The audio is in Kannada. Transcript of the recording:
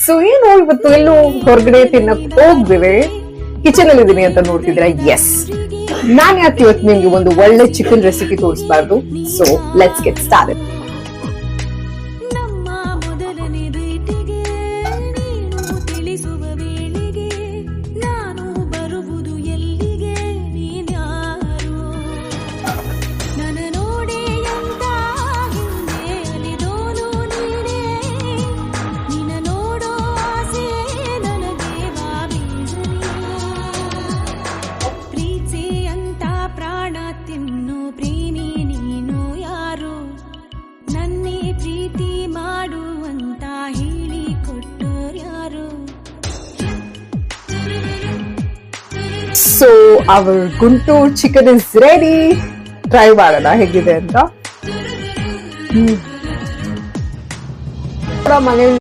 ಸೊ ಏನು ಇವತ್ತು ಎಲ್ಲೋ ಹೊರಗಡೆ ತಿನ್ನಕ್ ಹೋಗ್ದಿವೆ, ಕಿಚನ್ ಅಲ್ಲಿ ಇದೀನಿ ಅಂತ ನೋಡ್ತಿದ್ದೀರಾ. ಎಸ್, ನಾನ್ ಯಾಕೆ ಇವತ್ತು ನಿಮ್ಗೆ ಒಂದು ಒಳ್ಳೆ ಚಿಕನ್ ರೆಸಿಪಿ ತೋರಿಸಬಾರ್ದು. So let's get started. So our Guntur chicken is ready. Try ಮಾಡೋಣ ಹೇಗಿದೆ ಅಂತ. ಮನೇಲಿ